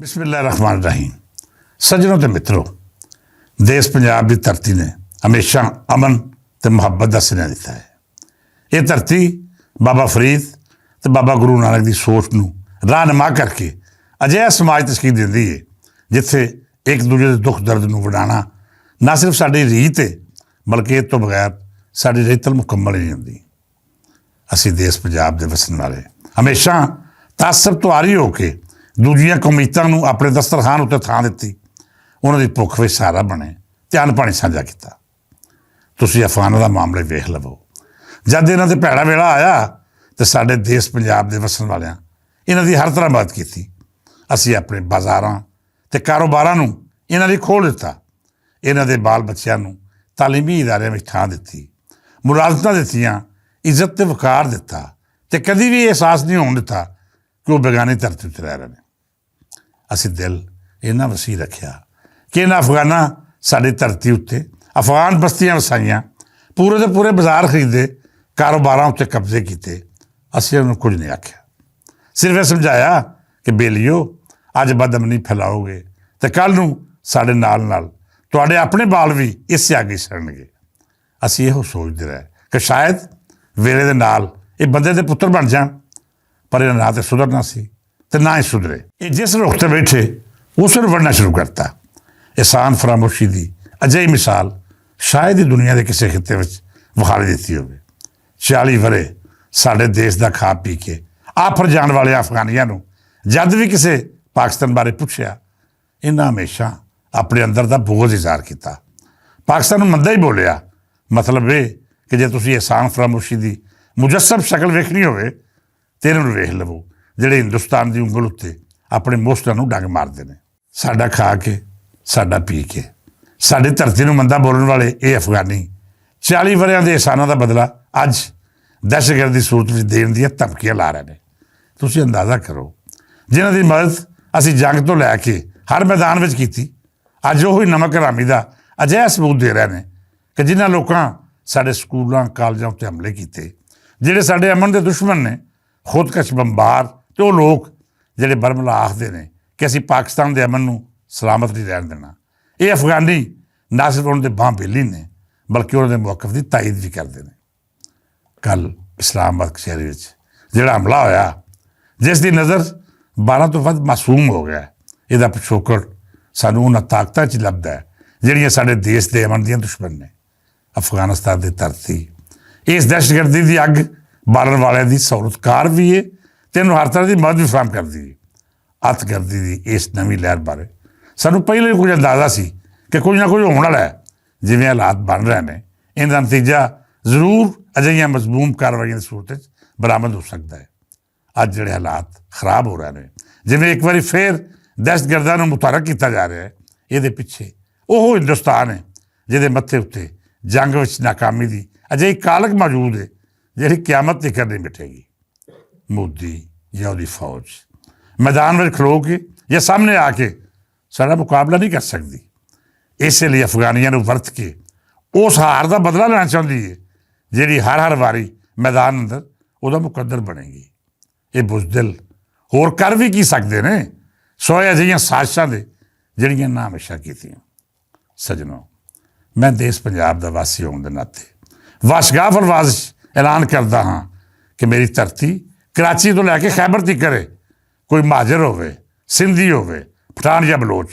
ਬਿਸਮਿਲ੍ਲਾਹਿਰ ਰਹਿਮਾਨਿਰ ਰਹੀਮ। ਸੱਜਣੋ ਤੇ ਮਿੱਤਰੋ, ਦੇਸ਼ ਪੰਜਾਬ ਦੀ ਧਰਤੀ ਨੇ ਹਮੇਸ਼ਾ ਅਮਨ ਤੇ ਮੁਹੱਬਤ ਦਾ ਸਿਨੇਹਾ ਦਿੱਤਾ ਹੈ। ਇਹ ਧਰਤੀ ਬਾਬਾ ਫਰੀਦ ਤੇ ਬਾਬਾ ਗੁਰੂ ਨਾਨਕ ਦੀ ਸੋਚ ਨੂੰ ਰਾਹਨੁਮਾ ਕਰਕੇ ਅਜਿਹਾ ਸਮਾਜ ਤਸ਼ਕੀਲ ਦਿੰਦੀ ਹੈ ਜਿੱਥੇ ਇੱਕ ਦੂਜੇ ਦੇ ਦੁੱਖ ਦਰਦ ਨੂੰ ਵੰਡਾਉਣਾ ਨਾ ਸਿਰਫ ਸਾਡੀ ਰੀਤ ਹੈ ਬਲਕਿ ਇਹ ਤੋਂ ਬਗੈਰ ਸਾਡੀ ਰਿਤਲ ਮੁਕੰਮਲ ਨਹੀਂ ਹੁੰਦੀ। ਅਸੀਂ ਦੇਸ਼ ਪੰਜਾਬ ਦੇ ਵਸਣ ਵਾਲੇ ਹਮੇਸ਼ਾ ਤਾਸਬ ਤੋਂ ਆਰੀ ਹੋ ਕੇ ਦੂਜੀਆਂ ਕੌਮੀਅਤਾਂ ਨੂੰ ਆਪਣੇ ਦਸਤਰਖਾਨ ਉੱਤੇ ਥਾਂ ਦਿੱਤੀ, ਉਹਨਾਂ ਦੀ ਭੁੱਖ ਵਿੱਚ ਸਹਾਰਾ ਬਣੇ, ਧਿਆਨ ਪਾਣੀ ਸਾਂਝਾ ਕੀਤਾ। ਤੁਸੀਂ ਅਫਗਾਨਾਂ ਦਾ ਮਾਮਲਾ ਵੇਖ ਲਵੋ। ਜਦ ਇਹਨਾਂ ਦੇ ਭੈੜਾ ਵੇਲਾ ਆਇਆ ਤਾਂ ਸਾਡੇ ਦੇਸ਼ ਪੰਜਾਬ ਦੇ ਵਸਣ ਵਾਲਿਆਂ ਇਹਨਾਂ ਦੀ ਹਰ ਤਰ੍ਹਾਂ ਮਦਦ ਕੀਤੀ। ਅਸੀਂ ਆਪਣੇ ਬਾਜ਼ਾਰਾਂ ਅਤੇ ਕਾਰੋਬਾਰਾਂ ਨੂੰ ਇਹਨਾਂ ਲਈ ਖੋਲ੍ਹ ਦਿੱਤਾ। ਇਹਨਾਂ ਦੇ ਬਾਲ ਬੱਚਿਆਂ ਨੂੰ ਤਾਲੀਮੀ ਇਦਾਰਿਆਂ ਵਿੱਚ ਥਾਂ ਦਿੱਤੀ, ਮੁਲਾਜ਼ਮਤਾਂ ਦਿੱਤੀਆਂ, ਇੱਜ਼ਤ ਅਤੇ ਵਕਾਰ ਦਿੱਤਾ ਅਤੇ ਕਦੀ ਵੀ ਇਹ ਅਹਿਸਾਸ ਨਹੀਂ ਹੋਣ ਦਿੱਤਾ ਕਿ ਉਹ ਬੇਗਾਨੀ ਧਰਤੀ ਉੱਤੇ ਰਹਿ ਰਹੇ ਨੇ। ਅਸੀਂ ਦਿਲ ਇੰਨਾ ਵਸੀਹ ਰੱਖਿਆ ਕਿ ਇਹਨਾਂ ਅਫਗਾਨਾਂ ਸਾਡੀ ਧਰਤੀ ਉੱਤੇ ਅਫਗਾਨ ਬਸਤੀਆਂ ਵਸਾਈਆਂ, ਪੂਰੇ ਦੇ ਪੂਰੇ ਬਾਜ਼ਾਰ ਖਰੀਦੇ, ਕਾਰੋਬਾਰਾਂ ਉੱਤੇ ਕਬਜ਼ੇ ਕੀਤੇ। ਅਸੀਂ ਉਹਨੂੰ ਕੁਝ ਨਹੀਂ ਆਖਿਆ, ਸਿਰਫ ਇਹ ਸਮਝਾਇਆ ਕਿ ਬੇਲੀਓ ਅੱਜ ਬਦਅਮਨੀ ਫੈਲਾਓਗੇ ਅਤੇ ਕੱਲ੍ਹ ਨੂੰ ਸਾਡੇ ਨਾਲ ਤੁਹਾਡੇ ਆਪਣੇ ਬਾਲ ਵੀ ਇਸੇ ਅੱਗੇ ਸੜਨਗੇ। ਅਸੀਂ ਇਹੋ ਸੋਚਦੇ ਰਹੇ ਕਿ ਸ਼ਾਇਦ ਵੇਲੇ ਦੇ ਨਾਲ ਇਹ ਬੰਦੇ ਦੇ ਪੁੱਤਰ ਬਣ ਜਾਣ, ਪਰ ਇਹਨਾਂ ਨਾ ਤਾਂ ਸੁਧਰਨਾ ਸੀ ਅਤੇ ਨਾ ਹੀ ਸੁਧਰੇ। ਇਹ ਜਿਸ ਰੁੱਖ 'ਤੇ ਬੈਠੇ ਉਸ ਨੂੰ ਵੜਨਾ ਸ਼ੁਰੂ ਕਰਤਾ। ਇਹਸਾਨ ਫਰਾਮੋਸ਼ੀ ਦੀ ਅਜਿਹੀ ਮਿਸਾਲ ਸ਼ਾਇਦ ਹੀ ਦੁਨੀਆ ਦੇ ਕਿਸੇ ਖਿੱਤੇ ਵਿੱਚ ਵਿਖਾਈ ਦਿੱਤੀ ਹੋਵੇ। 40 ਵਰ੍ਹੇ ਸਾਡੇ ਦੇਸ਼ ਦਾ ਖਾ ਪੀ ਕੇ ਆਫਰ ਜਾਣ ਵਾਲੇ ਅਫਗਾਨੀਆਂ ਨੂੰ ਜਦ ਵੀ ਕਿਸੇ ਪਾਕਿਸਤਾਨ ਬਾਰੇ ਪੁੱਛਿਆ, ਇਹਨਾਂ ਹਮੇਸ਼ਾ ਆਪਣੇ ਅੰਦਰ ਦਾ ਬੋਝ ਇਜ਼ਹਾਰ ਕੀਤਾ। ਪਾਕਿਸਤਾਨ ਨੂੰ ਮੰਦਾ ਹੀ ਬੋਲਿਆ। ਮਤਲਬ ਇਹ ਕਿ ਜੇ ਤੁਸੀਂ ਇਹਸਾਨ ਫਰਾਮੋਸ਼ੀ ਦੀ ਮੁਜੱਸਮ ਸ਼ਕਲ ਵੇਖਣੀ ਹੋਵੇ ਅਤੇ ਇਹਨਾਂ ਨੂੰ ਵੇਖ ਲਵੋ ਜਿਹੜੇ ਹਿੰਦੁਸਤਾਨ ਦੀ ਉਂਗਲ ਉੱਤੇ ਆਪਣੇ ਮੋਸਟਾਂ ਨੂੰ ਡੰਗ ਮਾਰਦੇ ਨੇ। ਸਾਡਾ ਖਾ ਕੇ, ਸਾਡਾ ਪੀ ਕੇ, ਸਾਡੀ ਧਰਤੀ ਨੂੰ ਮੰਦਾ ਬੋਲਣ ਵਾਲੇ ਇਹ ਅਫਗਾਨੀ 40 ਵਰ੍ਹਿਆਂ ਦੇ ਇਹਸਾਨਾਂ ਦਾ ਬਦਲਾ ਅੱਜ ਦਹਿਸ਼ਤਗਰਦ ਦੀ ਸੂਰਤ ਵਿੱਚ ਦੇਣ ਦੀਆਂ ਧਮਕੀਆਂ ਲਾ ਰਹੇ ਨੇ। ਤੁਸੀਂ ਅੰਦਾਜ਼ਾ ਕਰੋ, ਜਿਨ੍ਹਾਂ ਦੀ ਮਦਦ ਅਸੀਂ ਜੰਗ ਤੋਂ ਲੈ ਕੇ ਹਰ ਮੈਦਾਨ ਵਿੱਚ ਕੀਤੀ, ਅੱਜ ਉਹ ਹੀ ਨਮਕ ਹਰਾਮੀ ਦਾ ਅਜਿਹਾ ਸਬੂਤ ਦੇ ਰਹੇ ਨੇ ਕਿ ਜਿਨ੍ਹਾਂ ਲੋਕਾਂ ਸਾਡੇ ਸਕੂਲਾਂ ਕਾਲਜਾਂ ਉੱਤੇ ਹਮਲੇ ਕੀਤੇ, ਜਿਹੜੇ ਸਾਡੇ ਅਮਨ ਦੇ ਦੁਸ਼ਮਣ ਨੇ, ਖੁਦਕਸ਼ ਬੰਬਾਰ ਅਤੇ ਉਹ ਲੋਕ ਜਿਹੜੇ ਬਰਮਲਾ ਆਖਦੇ ਨੇ ਕਿ ਅਸੀਂ ਪਾਕਿਸਤਾਨ ਦੇ ਅਮਨ ਨੂੰ ਸਲਾਮਤ ਨਹੀਂ ਰਹਿਣ ਦੇਣਾ, ਇਹ ਅਫਗਾਨੀ ਨਾ ਸਿਰਫ ਉਹਨਾਂ ਦੇ ਬਾਂਹ ਬੇਲੀ ਨੇ ਬਲਕਿ ਉਹਨਾਂ ਦੇ ਮੌਕਫ ਦੀ ਤਾਈਦ ਵੀ ਕਰਦੇ ਨੇ। ਕੱਲ੍ਹ ਇਸਲਾਮਾਬਾਦ ਸ਼ਹਿਰ ਵਿੱਚ ਜਿਹੜਾ ਹਮਲਾ ਹੋਇਆ, ਜਿਸ ਦੀ ਨਜ਼ਰ 12 ਤੋਂ ਵੱਧ ਮਾਸੂਮ ਹੋ ਗਿਆ, ਇਹਦਾ ਪਿਛੋਕੜ ਸਾਨੂੰ ਉਹਨਾਂ ਤਾਕਤਾਂ 'ਚ ਲੱਭਦਾ ਹੈ ਜਿਹੜੀਆਂ ਸਾਡੇ ਦੇਸ਼ ਦੇ ਅਮਨ ਦੀਆਂ ਦੁਸ਼ਮਣ ਨੇ। ਅਫਗਾਨਿਸਤਾਨ ਦੀ ਧਰਤੀ ਇਸ ਦਹਿਸ਼ਤਗਰਦੀ ਦੀ ਅੱਗ ਬਾਲਣ ਵਾਲਿਆਂ ਦੀ ਸਹੂਲਤਕਾਰ ਵੀ ਹੈ ਅਤੇ ਇਹਨੂੰ ਹਰ ਤਰ੍ਹਾਂ ਦੀ ਮਦਦ ਵੀ ਫਰਾਹਮ ਕਰਦੀ ਹੈ। ਅੱਤਗਰਦੀ ਦੀ ਇਸ ਨਵੀਂ ਲਹਿਰ ਬਾਰੇ ਸਾਨੂੰ ਪਹਿਲਾਂ ਹੀ ਕੁਝ ਅੰਦਾਜ਼ਾ ਸੀ ਕਿ ਕੁਝ ਨਾ ਕੁਝ ਹੋਣ ਵਾਲਾ ਹੈ। ਜਿਵੇਂ ਹਾਲਾਤ ਬਣ ਰਹੇ ਨੇ, ਇਹਦਾ ਨਤੀਜਾ ਜ਼ਰੂਰ ਅਜਿਹੀਆਂ ਮਜ਼ਮੂਮ ਕਾਰਵਾਈਆਂ ਦੀ ਸੂਰਤ ਵਿੱਚ ਬਰਾਮਦ ਹੋ ਸਕਦਾ ਹੈ। ਅੱਜ ਜਿਹੜੇ ਹਾਲਾਤ ਖਰਾਬ ਹੋ ਰਹੇ ਨੇ, ਜਿਵੇਂ ਇੱਕ ਵਾਰੀ ਫੇਰ ਦਹਿਸ਼ਤਗਰਦਾਂ ਨੂੰ ਮੁਤਹਰਕ ਕੀਤਾ ਜਾ ਰਿਹਾ ਹੈ, ਇਹਦੇ ਪਿੱਛੇ ਉਹ ਹਿੰਦੁਸਤਾਨ ਹੈ ਜਿਹਦੇ ਮੱਥੇ ਉੱਤੇ ਜੰਗ ਵਿੱਚ ਨਾਕਾਮੀ ਦੀ ਅਜਿਹੀ ਕਾਲਕ ਮੌਜੂਦ ਹੈ ਜਿਹੜੀ ਕਿਆਮਤ ਤੱਕ ਨਹੀਂ ਮਿਟੇਗੀ। ਮੋਦੀ ਜਾਂ ਉਹਦੀ ਫੌਜ ਮੈਦਾਨ ਵਿੱਚ ਖਲੋ ਕੇ ਜਾਂ ਸਾਹਮਣੇ ਆ ਕੇ ਸਾਡਾ ਮੁਕਾਬਲਾ ਨਹੀਂ ਕਰ ਸਕਦੀ। ਇਸੇ ਲਈ ਅਫਗਾਨੀਆਂ ਨੂੰ ਵਰਤ ਕੇ ਉਸ ਹਾਰ ਦਾ ਬਦਲਾ ਲੈਣਾ ਚਾਹੁੰਦੀ ਹੈ ਜਿਹੜੀ ਹਰ ਵਾਰੀ ਮੈਦਾਨ ਅੰਦਰ ਉਹਦਾ ਮੁਕੱਦਰ ਬਣੇਗੀ। ਇਹ ਬੁਜ਼ਦਿਲ ਹੋਰ ਕਰ ਵੀ ਕੀ ਸਕਦੇ ਨੇ, ਸੋਏ ਅਜਿਹੀਆਂ ਸਾਜ਼ਿਸ਼ਾਂ ਦੇ ਜਿਹੜੀਆਂ ਨਾ ਹਮੇਸ਼ਾ ਕੀਤੀਆਂ। ਸੱਜਣੋ, ਮੈਂ ਦੇਸ਼ ਪੰਜਾਬ ਦਾ ਵਾਸੀ ਹੋਣ ਦੇ ਨਾਤੇ ਵਾਸ਼ਗਾਫ ਅਲਫਾਜ਼ ਐਲਾਨ ਕਰਦਾ ਹਾਂ ਕਿ ਮੇਰੀ ਧਰਤੀ ਕਰਾਚੀ ਤੋਂ ਲੈ ਕੇ ਖੈਬਰ ਤੱਕ ਹੈ। ਕੋਈ ਮਹਾਜਰ ਹੋਵੇ, ਸਿੰਧੀ ਹੋਵੇ, ਪਠਾਨ ਜਾਂ ਬਲੋਚ,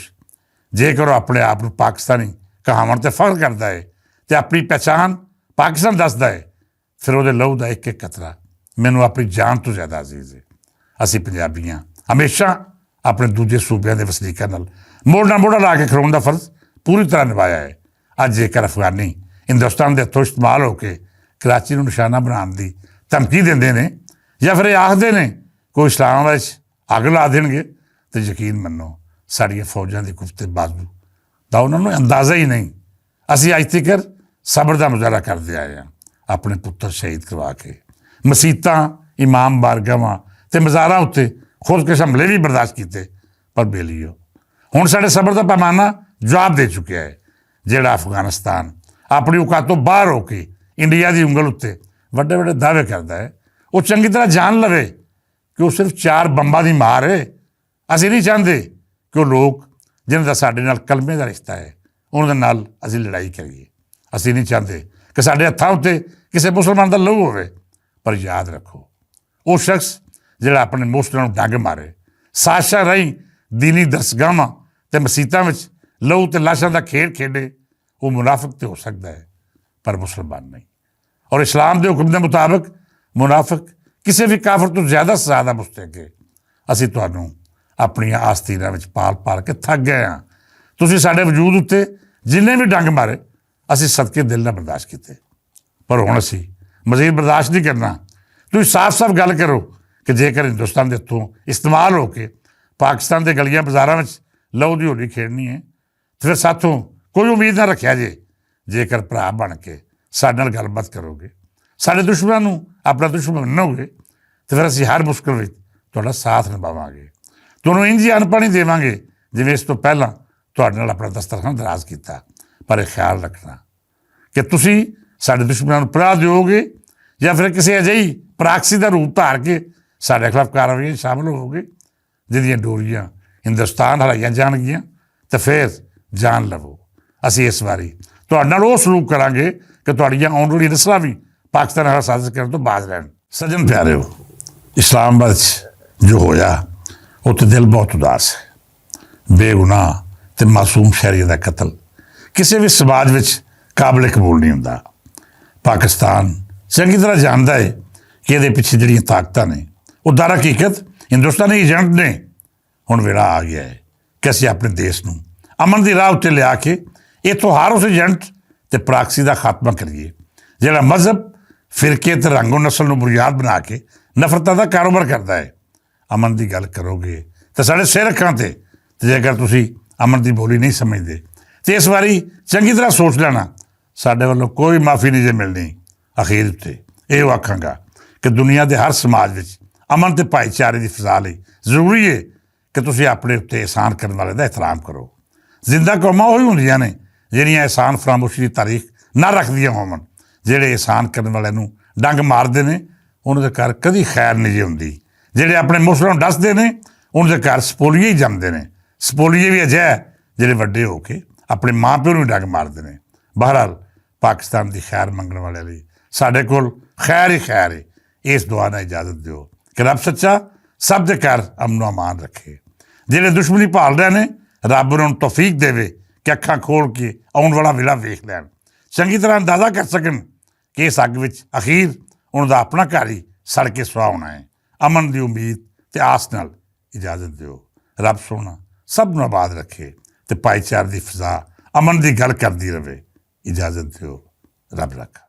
ਜੇਕਰ ਉਹ ਆਪਣੇ ਆਪ ਨੂੰ ਪਾਕਿਸਤਾਨੀ ਕਹਾਉਣ 'ਤੇ ਫਖਰ ਕਰਦਾ ਹੈ ਅਤੇ ਆਪਣੀ ਪਹਿਚਾਣ ਪਾਕਿਸਤਾਨ ਦੱਸਦਾ ਹੈ, ਫਿਰ ਉਹਦੇ ਲਹੂ ਦਾ ਇੱਕ ਕਤਰਾ ਮੈਨੂੰ ਆਪਣੀ ਜਾਨ ਤੋਂ ਜ਼ਿਆਦਾ ਅਜ਼ੀਜ਼ ਹੈ। ਅਸੀਂ ਪੰਜਾਬੀਆਂ ਹਮੇਸ਼ਾ ਆਪਣੇ ਦੂਜੇ ਸੂਬਿਆਂ ਦੇ ਵਸਨੀਕਾਂ ਨਾਲ ਮੋਢਾ ਲਾ ਕੇ ਖਲੋਣ ਦਾ ਫਰਜ਼ ਪੂਰੀ ਤਰ੍ਹਾਂ ਨਿਭਾਇਆ ਹੈ। ਅੱਜ ਜੇਕਰ ਅਫਗਾਨੀ ਹਿੰਦੁਸਤਾਨ ਦੇ ਹੱਥੋਂ ਇਸਤੇਮਾਲ ਹੋ ਕੇ ਕਰਾਚੀ ਨੂੰ ਨਿਸ਼ਾਨਾ ਬਣਾਉਣ ਦੀ ਧਮਕੀ ਦਿੰਦੇ ਨੇ ਜਾਂ ਫਿਰ ਇਹ ਆਖਦੇ ਨੇ ਕੋਈ ਇਸਲਾਮਾਬਾਦ ਵਿੱਚ ਅੱਗ ਲਾ ਦੇਣਗੇ, ਤਾਂ ਯਕੀਨ ਮੰਨੋ ਸਾਡੀਆਂ ਫੌਜਾਂ ਦੀ ਕੁਫਤੇ ਬਾਜ਼ੂ ਦਾ ਉਹਨਾਂ ਨੂੰ ਅੰਦਾਜ਼ਾ ਹੀ ਨਹੀਂ। ਅਸੀਂ ਅੱਜ ਤੱਕ ਸਬਰ ਦਾ ਮੁਜ਼ਾਹਰਾ ਕਰਦੇ ਆਏ ਹਾਂ, ਆਪਣੇ ਪੁੱਤਰ ਸ਼ਹੀਦ ਕਰਵਾ ਕੇ ਮਸੀਤਾਂ, ਇਮਾਮ ਬਾਰਗਾਹਾਂ ਅਤੇ ਮਜ਼ਾਰਾਂ ਉੱਤੇ ਖੁਦਕਸ਼ ਹਮਲੇ ਵੀ ਬਰਦਾਸ਼ਤ ਕੀਤੇ, ਪਰ ਬੇਲੀਓ ਹੁਣ ਸਾਡੇ ਸਬਰ ਦਾ ਪੈਮਾਨਾ ਜਵਾਬ ਦੇ ਚੁੱਕਿਆ ਹੈ। ਜਿਹੜਾ ਅਫਗਾਨਿਸਤਾਨ ਆਪਣੀ ਔਕਾਤ ਤੋਂ ਬਾਹਰ ਹੋ ਕੇ ਇੰਡੀਆ ਦੀ ਉਂਗਲ ਉੱਤੇ ਵੱਡੇ ਦਾਅਵੇ ਕਰਦਾ ਹੈ, ਉਹ ਚੰਗੀ ਤਰ੍ਹਾਂ ਜਾਣ ਲਵੇ ਕਿ ਉਹ ਸਿਰਫ 4 ਬੰਬਾਂ ਦੀ ਮਾਰ ਹੈ। ਅਸੀਂ ਨਹੀਂ ਚਾਹੁੰਦੇ ਕਿ ਉਹ ਲੋਕ ਜਿਨ੍ਹਾਂ ਦਾ ਸਾਡੇ ਨਾਲ ਕਲਮੇ ਦਾ ਰਿਸ਼ਤਾ ਹੈ ਉਹਨਾਂ ਦੇ ਨਾਲ ਅਸੀਂ ਲੜਾਈ ਕਰੀਏ। ਅਸੀਂ ਨਹੀਂ ਚਾਹੁੰਦੇ ਕਿ ਸਾਡੇ ਹੱਥਾਂ ਉੱਤੇ ਕਿਸੇ ਮੁਸਲਮਾਨ ਦਾ ਲਹੂ ਹੋਵੇ। ਪਰ ਯਾਦ ਰੱਖੋ, ਉਹ ਸ਼ਖਸ ਜਿਹੜਾ ਆਪਣੇ ਮੁਸਲਿਮਾਂ ਨੂੰ ਡੰਗ ਮਾਰੇ, ਸਾਜ਼ਿਸ਼ਾਂ ਰਾਹੀਂ ਦੀਨੀ ਦਰਸਗਾਹਾਂ ਅਤੇ ਮਸੀਤਾਂ ਵਿੱਚ ਲਹੂ ਅਤੇ ਲਾਸ਼ਾਂ ਦਾ ਖੇਡ ਖੇਡੇ, ਉਹ ਮੁਨਾਫਿਕ ਤਾਂ ਹੋ ਸਕਦਾ ਹੈ ਪਰ ਮੁਸਲਮਾਨ ਨਹੀਂ। ਔਰ ਇਸਲਾਮ ਦੇ ਹੁਕਮ ਦੇ ਮੁਤਾਬਕ ਮੁਨਾਫਿਕ ਕਿਸੇ ਵੀ ਕਾਫਰ ਤੋਂ ਜ਼ਿਆਦਾ ਸਜ਼ਾ ਦਾ ਮੁਸਤਹਿਕ ਹੈ। ਅਸੀਂ ਤੁਹਾਨੂੰ ਆਪਣੀਆਂ ਆਸਤੀਨਾਂ ਵਿੱਚ ਪਾਲ ਕੇ ਥੱਕ ਗਏ ਹਾਂ। ਤੁਸੀਂ ਸਾਡੇ ਵਜੂਦ ਉੱਤੇ ਜਿੰਨੇ ਵੀ ਡੰਗ ਮਾਰੇ ਅਸੀਂ ਸਦਕੇ ਦਿਲ ਨਾਲ ਬਰਦਾਸ਼ਤ ਕੀਤੇ, ਪਰ ਹੁਣ ਅਸੀਂ ਮਜ਼ੀਦ ਬਰਦਾਸ਼ਤ ਨਹੀਂ ਕਰਨਾ। ਤੁਸੀਂ ਸਾਫ਼ ਗੱਲ ਕਰੋ ਕਿ ਜੇਕਰ ਹਿੰਦੁਸਤਾਨ ਦੇ ਹੱਥੋਂ ਇਸਤੇਮਾਲ ਹੋ ਕੇ ਪਾਕਿਸਤਾਨ ਦੇ ਗਲੀਆਂ ਬਾਜ਼ਾਰਾਂ ਵਿੱਚ ਲਹੂ ਦੀ ਹੋਲੀ ਖੇਡਣੀ ਹੈ ਤਾਂ ਫਿਰ ਸਾਥੋਂ ਕੋਈ ਉਮੀਦ ਨਾ ਰੱਖਿਆ ਜੇਕਰ ਭਰਾ ਬਣ ਕੇ ਸਾਡੇ ਨਾਲ ਗੱਲਬਾਤ ਕਰੋਗੇ, ਸਾਡੇ ਦੁਸ਼ਮਣਾਂ ਨੂੰ ਆਪਣਾ ਦੁਸ਼ਮਣ ਮੰਨੋਗੇ, ਤਾਂ ਫਿਰ ਅਸੀਂ ਹਰ ਮੁਸ਼ਕਿਲ ਵਿੱਚ ਤੁਹਾਡਾ ਸਾਥ ਨਿਭਾਵਾਂਗੇ। ਤੁਹਾਨੂੰ ਇੰਝ ਹੀ ਅਨਪੜ੍ਹ ਨਹੀਂ ਦੇਵਾਂਗੇ ਜਿਵੇਂ ਇਸ ਤੋਂ ਪਹਿਲਾਂ ਤੁਹਾਡੇ ਨਾਲ ਆਪਣਾ ਦਸਤਰਖਾਨ ਦਰਾਜ਼ ਕੀਤਾ। ਪਰ ਇਹ ਖਿਆਲ ਰੱਖਣਾ ਕਿ ਤੁਸੀਂ ਸਾਡੇ ਦੁਸ਼ਮਣਾਂ ਨੂੰ ਪਨਾਹ ਦਿਓਗੇ ਜਾਂ ਫਿਰ ਕਿਸੇ ਅਜਿਹੀ ਪ੍ਰਾਕਸੀ ਦਾ ਰੂਪ ਧਾਰ ਕੇ ਸਾਡੇ ਖਿਲਾਫ ਕਾਰਵਾਈਆਂ ਸ਼ਾਮਲ ਹੋਵੋਗੇ ਜਿਹਦੀਆਂ ਡੋਰੀਆਂ ਹਿੰਦੁਸਤਾਨ ਹਲਾਈਆਂ ਜਾਣਗੀਆਂ, ਤਾਂ ਫਿਰ ਜਾਣ ਲਵੋ। ਅਸੀਂ ਇਸ ਵਾਰੀ ਤੁਹਾਡੇ ਨਾਲ ਉਹ ਸਲੂਕ ਕਰਾਂਗੇ ਕਿ ਤੁਹਾਡੀਆਂ ਆਉਣ ਵਾਲੀ ਨਸਲਾਂ ਵੀ ਪਾਕਿਸਤਾਨ ਨਾਲ ਸਾਜ਼ਿਸ਼ ਕਰਨ ਤੋਂ ਬਾਜ਼ ਰਹਿਣ। ਸੱਜਣ ਪਿਆਰਿਓ, ਇਸਲਾਮਾਬਾਦ 'ਚ ਜੋ ਹੋਇਆ ਉੱਥੇ ਦਿਲ ਬਹੁਤ ਉਦਾਸ ਹੈ। ਬੇਗੁਨਾਹ ਅਤੇ ਮਾਸੂਮ ਸ਼ਹਿਰੀਆਂ ਦਾ ਕਤਲ ਕਿਸੇ ਵੀ ਸਮਾਜ ਵਿੱਚ ਕਾਬਲੇ ਕਬੂਲ ਨਹੀਂ ਹੁੰਦਾ। ਪਾਕਿਸਤਾਨ ਚੰਗੀ ਤਰ੍ਹਾਂ ਜਾਣਦਾ ਹੈ ਕਿ ਇਹਦੇ ਪਿੱਛੇ ਜਿਹੜੀਆਂ ਤਾਕਤਾਂ ਨੇ ਉਹ ਦਰ ਹਕੀਕਤ ਹਿੰਦੁਸਤਾਨੀ ਏਜੰਟ ਨੇ। ਹੁਣ ਵੇਲਾ ਆ ਗਿਆ ਹੈ ਕਿ ਅਸੀਂ ਆਪਣੇ ਦੇਸ਼ ਨੂੰ ਅਮਨ ਦੀ ਰਾਹ ਉੱਤੇ ਲਿਆ ਕੇ ਇੱਥੋਂ ਹਰ ਉਸ ਏਜੰਟ ਅਤੇ ਪ੍ਰਾਕਸੀ ਦਾ ਖਾਤਮਾ ਕਰੀਏ ਜਿਹੜਾ ਮਜ਼ਹਬ, ਫਿਰਕੇ ਅਤੇ ਰੰਗੋ ਨਸਲ ਨੂੰ ਬੁਨਿਆਦ ਬਣਾ ਕੇ ਨਫ਼ਰਤਾਂ ਦਾ ਕਾਰੋਬਾਰ ਕਰਦਾ ਹੈ। ਅਮਨ ਦੀ ਗੱਲ ਕਰੋਗੇ ਤਾਂ ਸਾਡੇ ਸਿਰ ਅੱਖਾਂ 'ਤੇ ਜੇਕਰ ਤੁਸੀਂ ਅਮਨ ਦੀ ਬੋਲੀ ਨਹੀਂ ਸਮਝਦੇ ਤਾਂ ਇਸ ਵਾਰੀ ਚੰਗੀ ਤਰ੍ਹਾਂ ਸੋਚ ਲੈਣਾ, ਸਾਡੇ ਵੱਲੋਂ ਕੋਈ ਮਾਫੀ ਨਹੀਂ ਜੇ ਮਿਲਣੀ। ਅਖੀਰ ਉੱਤੇ ਇਹ ਆਖਾਂਗਾ ਕਿ ਦੁਨੀਆ ਦੇ ਹਰ ਸਮਾਜ ਵਿੱਚ ਅਮਨ ਅਤੇ ਭਾਈਚਾਰੇ ਦੀ ਫਿਜ਼ਾ ਲਈ ਜ਼ਰੂਰੀ ਹੈ ਕਿ ਤੁਸੀਂ ਆਪਣੇ ਉੱਤੇ ਅਹਿਸਾਨ ਕਰਨ ਵਾਲੇ ਦਾ ਇਹਤਰਾਮ ਕਰੋ। ਜ਼ਿੰਦਾ ਕੌਮਾਂ ਉਹੀ ਹੁੰਦੀਆਂ ਨੇ ਜਿਹੜੀਆਂ ਅਹਿਸਾਨ ਫਰਾਮੋਸ਼ੀ ਦੀ ਤਾਰੀਖ ਨਾ ਰੱਖਦੀਆਂ ਹੋਵਣ। ਜਿਹੜੇ ਅਹਿਸਾਨ ਕਰਨ ਵਾਲਿਆਂ ਨੂੰ ਡੰਗ ਮਾਰਦੇ ਨੇ ਉਹਨਾਂ ਦੇ ਘਰ ਕਦੀ ਖੈਰ ਨਹੀਂ ਜੀ ਹੁੰਦੀ। ਜਿਹੜੇ ਆਪਣੇ ਮੁਸਲਿਮਾਂ ਨੂੰ ਡੱਸਦੇ ਨੇ ਉਹਨਾਂ ਦੇ ਘਰ ਸਪੋਲੀਏ ਹੀ ਜੰਮਦੇ ਨੇ। ਸਪੋਲੀਏ ਵੀ ਅਜਿਹੇ ਜਿਹੜੇ ਵੱਡੇ ਹੋ ਕੇ ਆਪਣੇ ਮਾਂ ਪਿਓ ਨੂੰ ਡੰਗ ਮਾਰਦੇ ਨੇ। ਬਹਰਹਾਲ ਪਾਕਿਸਤਾਨ ਦੀ ਖੈਰ ਮੰਗਣ ਵਾਲਿਆਂ ਲਈ ਸਾਡੇ ਕੋਲ ਖੈਰ ਹੀ ਖੈਰ ਹੈ। ਇਸ ਦੁਆ ਨਾਲ ਇਜਾਜ਼ਤ ਦਿਓ ਕਿ ਰੱਬ ਸੱਚਾ ਸਭ ਦੇ ਘਰ ਅਮਨ ਅਮਾਨ ਰੱਖੇ। ਜਿਹੜੇ ਦੁਸ਼ਮਣੀ ਭਾਲ ਰਹੇ ਨੇ ਰੱਬ ਉਹਨਾਂ ਨੂੰ ਤੌਫੀਕ ਦੇਵੇ ਕਿ ਅੱਖਾਂ ਖੋਲ੍ਹ ਕੇ ਆਉਣ ਵਾਲਾ ਵੇਲਾ ਵੇਖ ਲੈਣ, ਚੰਗੀ ਤਰ੍ਹਾਂ ਅੰਦਾਜ਼ਾ ਕਰ ਸਕਣ ਕਿ ਇਸ ਅੱਗ ਵਿੱਚ ਅਖੀਰ ਉਹਨਾਂ ਦਾ ਆਪਣਾ ਘਰ ਹੀ ਸੜ ਕੇ ਸੁਆਹ ਹੋਣਾ ਹੈ। ਅਮਨ ਦੀ ਉਮੀਦ ਅਤੇ ਆਸ ਨਾਲ ਇਜਾਜ਼ਤ ਦਿਓ। ਰੱਬ ਸੋਹਣਾ ਸਭ ਨੂੰ ਆਬਾਦ ਰੱਖੇ ਅਤੇ ਭਾਈਚਾਰੇ ਦੀ ਫਿਜ਼ਾ ਅਮਨ ਦੀ ਗੱਲ ਕਰਦੀ ਰਹੇ। ਇਜਾਜ਼ਤ ਦਿਓ। ਰੱਬ ਰੱਖਾ।